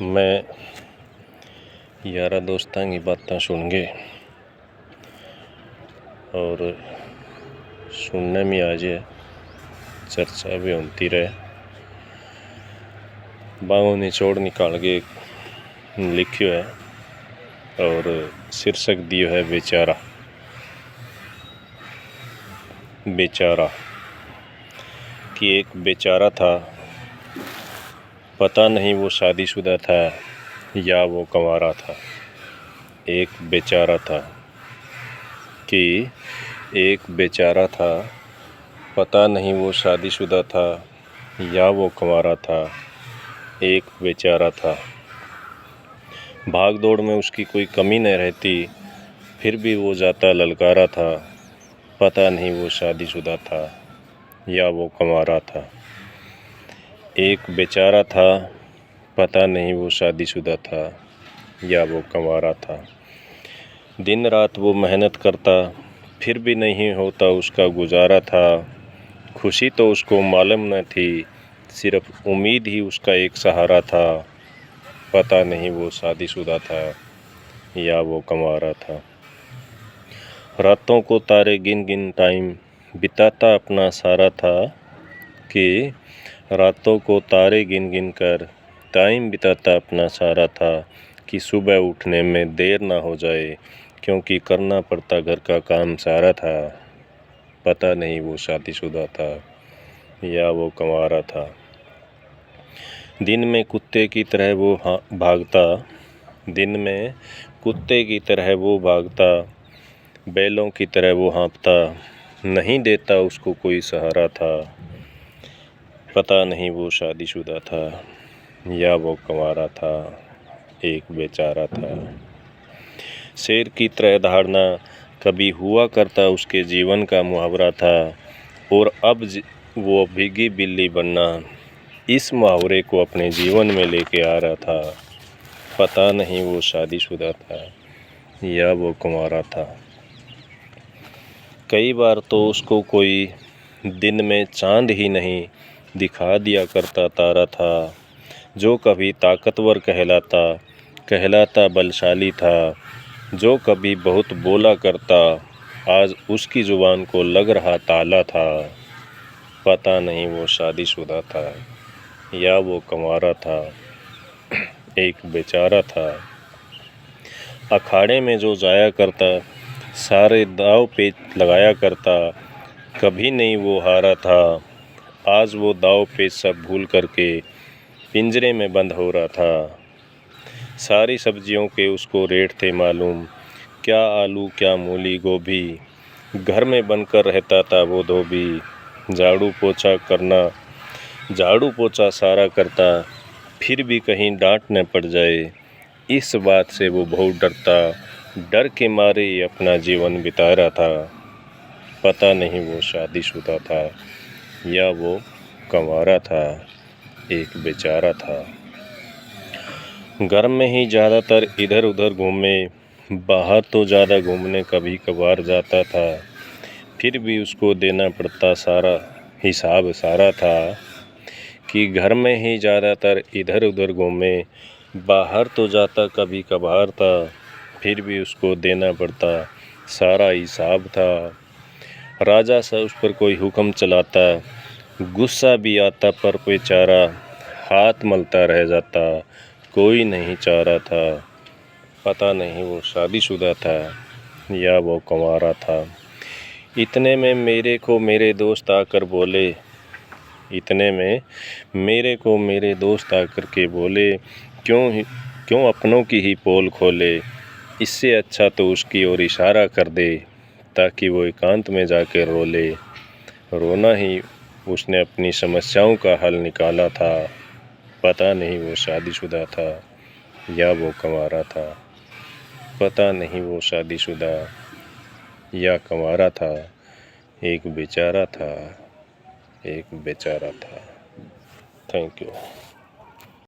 मैं यारा दोस्तां की बातें सुन गए और सुनने में आज चर्चा भी होती रहे। बाहों निचोड़ निकाल के लिखियो है और शीर्षक दियो है बेचारा। बेचारा कि एक बेचारा था, पता नहीं वो शादीशुदा था या वो कंवारा था। एक बेचारा था कि एक बेचारा था, पता नहीं वो शादीशुदा था या वो कंवारा था। एक बेचारा था, भाग दौड़ में उसकी कोई कमी न रहती, फिर भी वो जाता ललकारा था। पता नहीं वो शादीशुदा था या वो कंवारा था। एक बेचारा था, पता नहीं वो शादीशुदा था या वो कंवारा था। दिन रात वो मेहनत करता, फिर भी नहीं होता उसका गुजारा था। खुशी तो उसको मालूम न थी, सिर्फ उम्मीद ही उसका एक सहारा था। पता नहीं वो शादीशुदा था या वो कंवारा था। रातों को तारे गिन गिन टाइम बिताता अपना सारा था कि रातों को तारे गिन गिन कर टाइम बिताता अपना सारा था कि सुबह उठने में देर ना हो जाए, क्योंकि करना पड़ता घर का काम सारा था। पता नहीं वो शादीशुदा था या वो कंवारा था। दिन में कुत्ते की तरह वो भागता, दिन में कुत्ते की तरह वो भागता, बैलों की तरह वो हाँफता, नहीं देता उसको कोई सहारा था। पता नहीं वो शादीशुदा था या वो कंवारा था। एक बेचारा था। शेर की तरह दहाड़ना कभी हुआ करता उसके जीवन का मुहावरा था, और अब वो भीगी बिल्ली बनना इस मुहावरे को अपने जीवन में लेके आ रहा था। पता नहीं वो शादीशुदा था या वो कंवारा था। कई बार तो उसको कोई दिन में चांद ही नहीं दिखा दिया करता तारा था। जो कभी ताकतवर कहलाता बलशाली था। जो कभी बहुत बोला करता, आज उसकी ज़ुबान को लग रहा ताला था। पता नहीं वो शादीशुदा था या वो कंवारा था। एक बेचारा था। अखाड़े में जो जाया करता, सारे दाव पेच लगाया करता, कभी नहीं वो हारा था। आज वो दाव पेच सब भूल करके पिंजरे में बंद हो रहा था। सारी सब्जियों के उसको रेट थे मालूम, क्या आलू क्या मूली गोभी, घर में बनकर रहता था वो धोबी। झाड़ू पोछा सारा करता, फिर भी कहीं डांट न पड़ जाए, इस बात से वो बहुत डरता। डर के मारे अपना जीवन बिता रहा था। पता नहीं वो शादीशुदा था या वो कंवारा था। एक बेचारा था। घर में ही ज़्यादातर इधर उधर घूमे, बाहर तो ज़्यादा घूमने कभी कभार जाता था, फिर भी उसको देना पड़ता सारा हिसाब सारा था। कि घर में ही ज़्यादातर इधर उधर घूमे, बाहर तो जाता कभी कभार था, फिर भी उसको देना पड़ता सारा हिसाब था। राजा सा उस पर कोई हुक्म चलाता, गुस्सा भी आता पर बेचारा हाथ मलता रह जाता, कोई नहीं चाह रहा था। पता नहीं वो शादीशुदा था या वो कंवारा था। इतने में मेरे को मेरे दोस्त आकर बोले, इतने में मेरे को मेरे दोस्त आकर के बोले, क्यों अपनों की ही पोल खोले, इससे अच्छा तो उसकी ओर इशारा कर दे, ताकि वो एकांत में जाकर रो ले। रोना ही उसने अपनी समस्याओं का हल निकाला था। पता नहीं वो शादीशुदा था या वो कंवारा था। पता नहीं वो शादीशुदा या कंवारा था। एक बेचारा था। एक बेचारा था। Thank you.